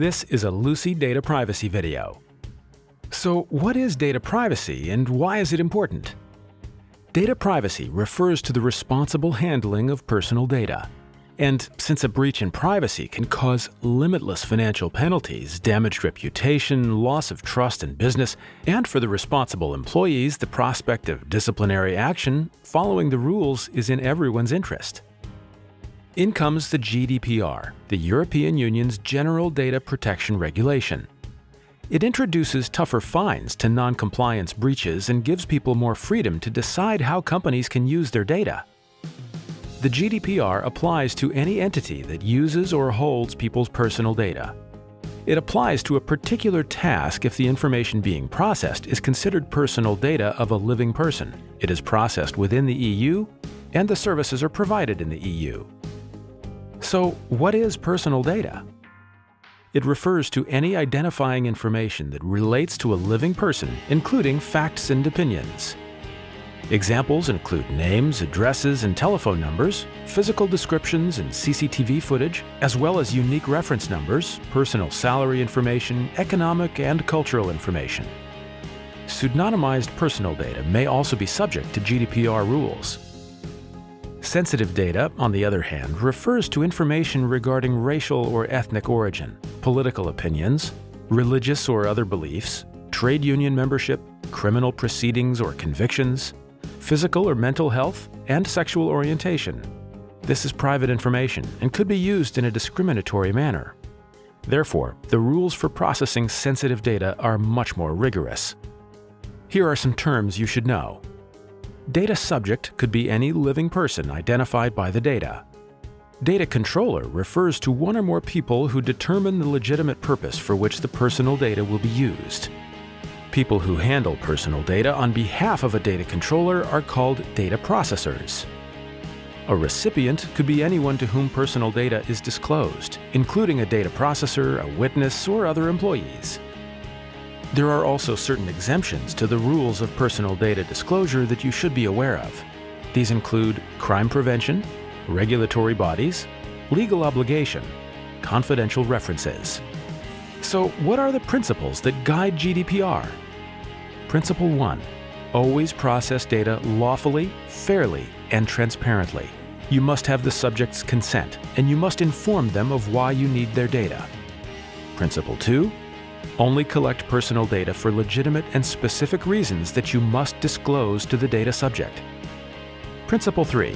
This is a Lucy data privacy video. So what is data privacy and why is it important? Data privacy refers to the responsible handling of personal data. And since a breach in privacy can cause limitless financial penalties, damaged reputation, loss of trust in business, and for the responsible employees, the prospect of disciplinary action, following the rules is in everyone's interest. In comes the GDPR, the European Union's General Data Protection Regulation. It introduces tougher fines to non-compliance breaches and gives people more freedom to decide how companies can use their data. The GDPR applies to any entity that uses or holds people's personal data. It applies to a particular task if the information being processed is considered personal data of a living person, it is processed within the EU, and the services are provided in the EU. So, what is personal data? It refers to any identifying information that relates to a living person, including facts and opinions. Examples include names, addresses, and telephone numbers, physical descriptions and CCTV footage, as well as unique reference numbers, personal salary information, economic and cultural information. Pseudonymized personal data may also be subject to GDPR rules. Sensitive data, on the other hand, refers to information regarding racial or ethnic origin, political opinions, religious or other beliefs, trade union membership, criminal proceedings or convictions, physical or mental health, and sexual orientation. This is private information and could be used in a discriminatory manner. Therefore, the rules for processing sensitive data are much more rigorous. Here are some terms you should know. Data subject could be any living person identified by the data. Data controller refers to one or more people who determine the legitimate purpose for which the personal data will be used. People who handle personal data on behalf of a data controller are called data processors. A recipient could be anyone to whom personal data is disclosed, including a data processor, a witness, or other employees. There are also certain exemptions to the rules of personal data disclosure that you should be aware of. These include crime prevention, regulatory bodies, legal obligation, confidential references. So, what are the principles that guide GDPR? Principle 1. Always process data lawfully, fairly, and transparently. You must have the subject's consent, and you must inform them of why you need their data. Principle 2. Only collect personal data for legitimate and specific reasons that you must disclose to the data subject. Principle 3.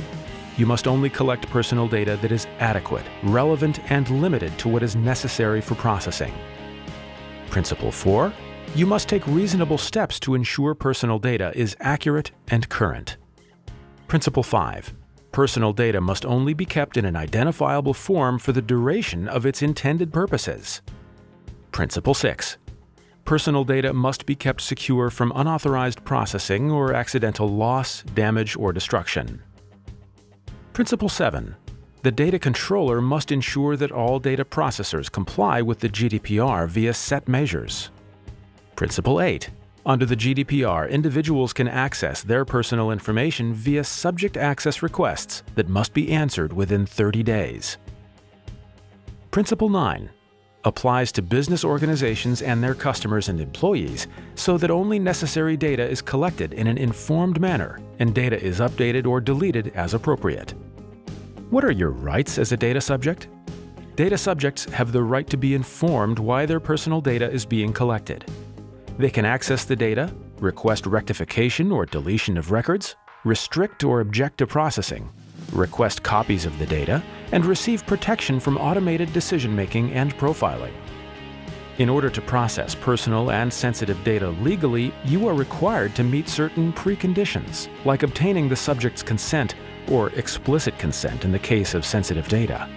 You must only collect personal data that is adequate, relevant, and limited to what is necessary for processing. Principle 4. You must take reasonable steps to ensure personal data is accurate and current. Principle 5. Personal data must only be kept in an identifiable form for the duration of its intended purposes. Principle 6. Personal data must be kept secure from unauthorized processing or accidental loss, damage, or destruction. Principle 7. The data controller must ensure that all data processors comply with the GDPR via set measures. Principle 8. Under the GDPR, individuals can access their personal information via subject access requests that must be answered within 30 days. Principle 9. Applies to business organizations and their customers and employees so that only necessary data is collected in an informed manner and data is updated or deleted as appropriate. What are your rights as a data subject? Data subjects have the right to be informed why their personal data is being collected. They can access the data, request rectification or deletion of records, restrict or object to processing, request copies of the data, and receive protection from automated decision-making and profiling. In order to process personal and sensitive data legally, you are required to meet certain preconditions, like obtaining the subject's consent or explicit consent in the case of sensitive data.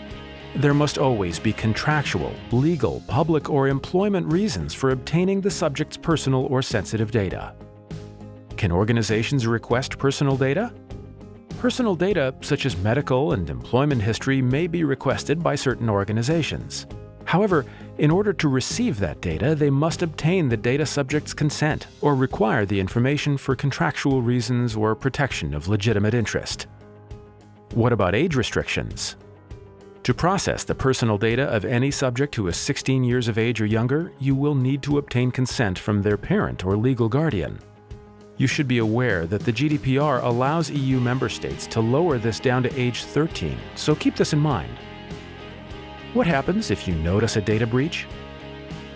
There must always be contractual, legal, public, or employment reasons for obtaining the subject's personal or sensitive data. Can organizations request personal data? Personal data, such as medical and employment history, may be requested by certain organizations. However, in order to receive that data, they must obtain the data subject's consent or require the information for contractual reasons or protection of legitimate interest. What about age restrictions? To process the personal data of any subject who is 16 years of age or younger, you will need to obtain consent from their parent or legal guardian. You should be aware that the GDPR allows EU member states to lower this down to age 13, so keep this in mind. What happens if you notice a data breach?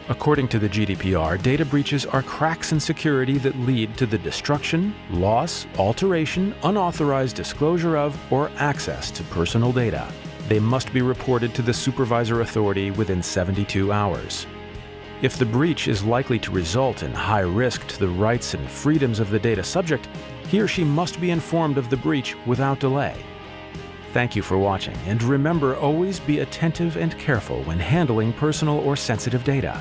According to the GDPR, data breaches are cracks in security that lead to the destruction, loss, alteration, unauthorized disclosure of, or access to personal data. They must be reported to the supervisor authority within 72 hours. If the breach is likely to result in high risk to the rights and freedoms of the data subject, he or she must be informed of the breach without delay. Thank you for watching, and remember, always be attentive and careful when handling personal or sensitive data.